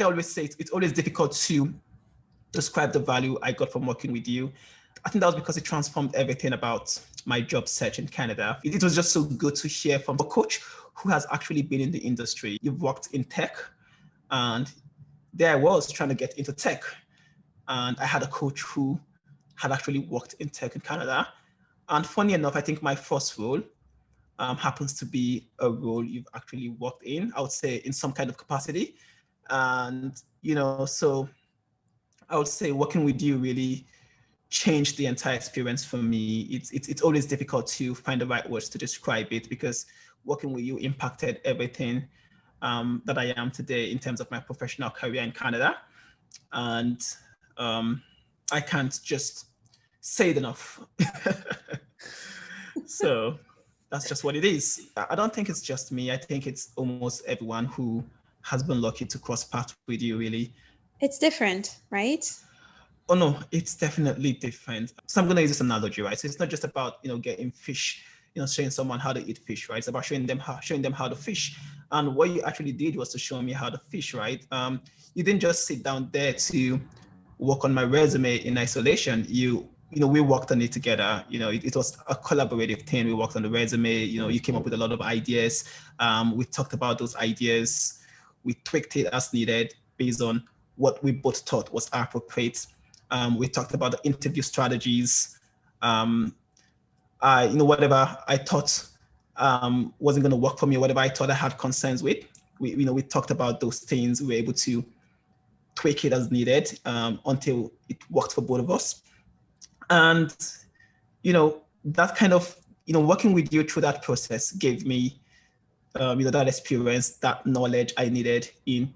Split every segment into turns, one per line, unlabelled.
I always say it's always difficult to describe the value I got from working with you. I think that was because it transformed everything about my job search in Canada. It was just so good to hear from a coach who has actually been in the industry. You've worked in tech, and there I was trying to get into tech. And I had a coach who had actually worked in tech in Canada. And funny enough, I think my first role happens to be a role you've actually worked in, I would say in some kind of capacity. And, so I would say working with you really changed the entire experience for me. It's always difficult to find the right words to describe it, because working with you impacted everything that I am today in terms of my professional career in Canada. And I can't just say it enough. So that's just what it is. I don't think it's just me. I think it's almost everyone who has been lucky to cross paths with you, really.
It's different, right?
Oh no, it's definitely different. So I'm going to use this analogy, right? So it's not just about, getting fish, showing someone how to eat fish, right? It's about showing them how to fish. And what you actually did was to show me how to fish, right? You didn't just sit down there to work on my resume in isolation. We worked on it together. It was a collaborative thing. We worked on the resume. You came up with a lot of ideas. We talked about those ideas. We tweaked it as needed based on what we both thought was appropriate. We talked about the interview strategies. Whatever I thought wasn't going to work for me, whatever I thought I had concerns with, we talked about those things. We were able to tweak it as needed until it worked for both of us. And, that kind of, working with you through that process gave me, that experience, that knowledge I needed in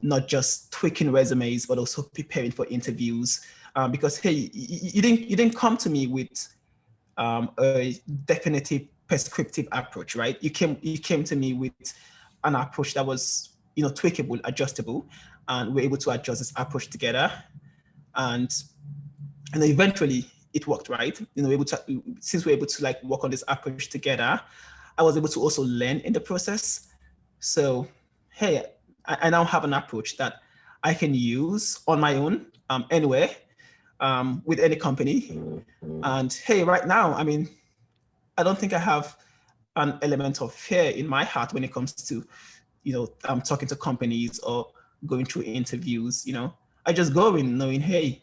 not just tweaking resumes, but also preparing for interviews. Because, hey, you didn't come to me with a definitive prescriptive approach, right? You came to me with an approach that was, tweakable, adjustable, and we're able to adjust this approach together. And eventually it worked, right? Since we're able to work on this approach together, I was able to also learn in the process. So, hey, I now have an approach that I can use on my own, anywhere, with any company. And hey, right now, I don't think I have an element of fear in my heart when it comes to, talking to companies or going through interviews. I just go in knowing, hey,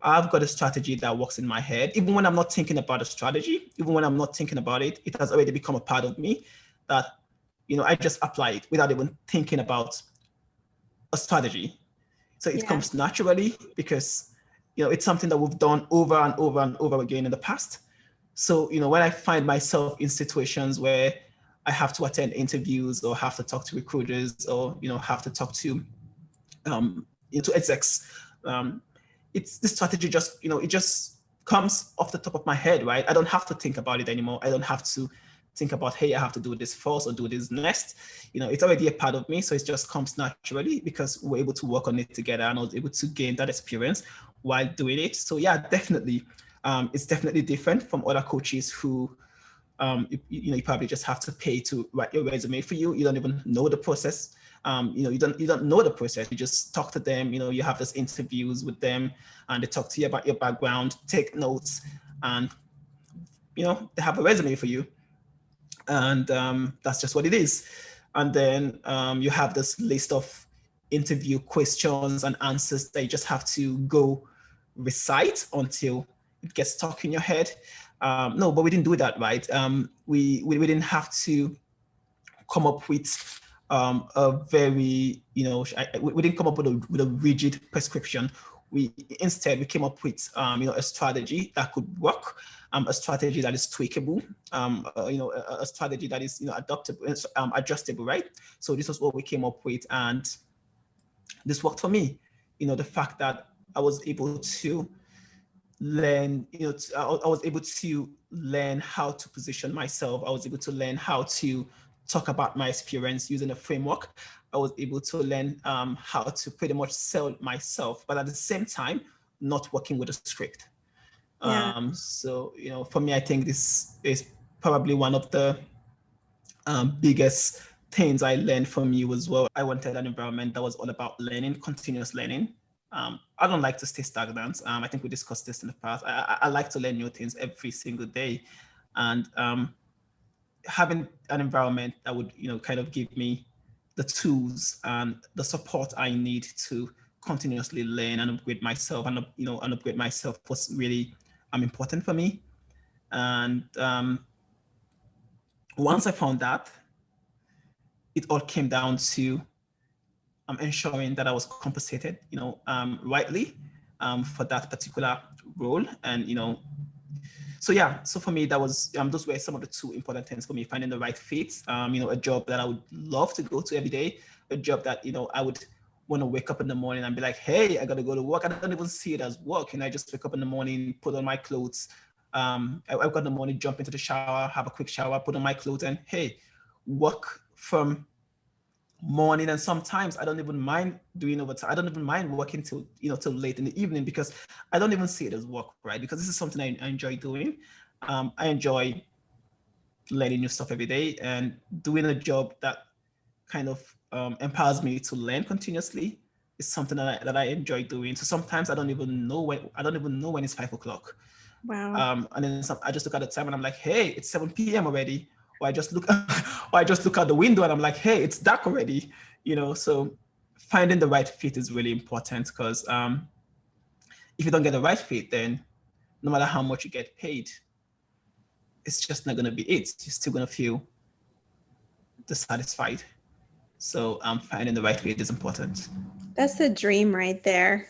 I've got a strategy that works in my head. Even when I'm not thinking about a strategy, even when I'm not thinking about it, it has already become a part of me that, I just apply it without even thinking about a strategy. So it comes naturally because, it's something that we've done over and over and over again in the past. So, when I find myself in situations where I have to attend interviews or have to talk to recruiters or, have to talk to execs, it's the strategy just, it just comes off the top of my head, right? I don't have to think about it anymore. I don't have to think about, hey, I have to do this first or do this next. It's already a part of me. So it just comes naturally because we're able to work on it together and I was able to gain that experience while doing it. So yeah, definitely. It's definitely different from other coaches who, you probably just have to pay to write your resume for you. You don't even know the process. You don't know the process. You just talk to them. You have those interviews with them, and they talk to you about your background, take notes, and they have a resume for you. And that's just what it is. And then you have this list of interview questions and answers that you just have to go recite until it gets stuck in your head. No, but we didn't do that, right? We didn't have to come up with a very, we didn't come up with a rigid prescription. Instead we came up with a strategy that could work, a strategy that is tweakable, a strategy that is adaptable, adjustable, right? So this was what we came up with, and this worked for me. The fact that I was able to learn, I was able to learn how to position myself. I was able to learn how to talk about my experience using a framework. I was able to learn how to pretty much sell myself, but at the same time, not working with a script. So, for me, I think this is probably one of the biggest things I learned from you as well. I wanted an environment that was all about learning, continuous learning. I don't like to stay stagnant. I think we discussed this in the past. I like to learn new things every single day, and having an environment that would, kind of give me the tools and the support I need to continuously learn and upgrade myself, and upgrade myself was really important for me. And once I found that, it all came down to ensuring that I was compensated, rightly, for that particular role. And so yeah, so for me, that was those were some of the two important things for me: finding the right fit, a job that I would love to go to every day, a job that I would want to wake up in the morning and be like, hey, I got to go to work. I don't even see it as work, I just wake up in the morning, put on my clothes. I got in the morning, jump into the shower, have a quick shower, put on my clothes, and hey, work from morning. And sometimes I don't even mind doing overtime. I don't even mind working till late in the evening, because I don't even see it as work, right? Because this is something I enjoy doing. I enjoy learning new stuff every day and doing a job that kind of empowers me to learn continuously is something that I enjoy doing. So sometimes I don't even know when it's 5 o'clock.
Wow.
And then I just look at the time and I'm like, hey, it's 7 p.m. already. Or I just look out the window and I'm like, hey, it's dark already. So finding the right fit is really important, because if you don't get the right fit, then no matter how much you get paid, it's just not going to be it. You're still going to feel dissatisfied. So finding the right fit is important.
That's the dream right there.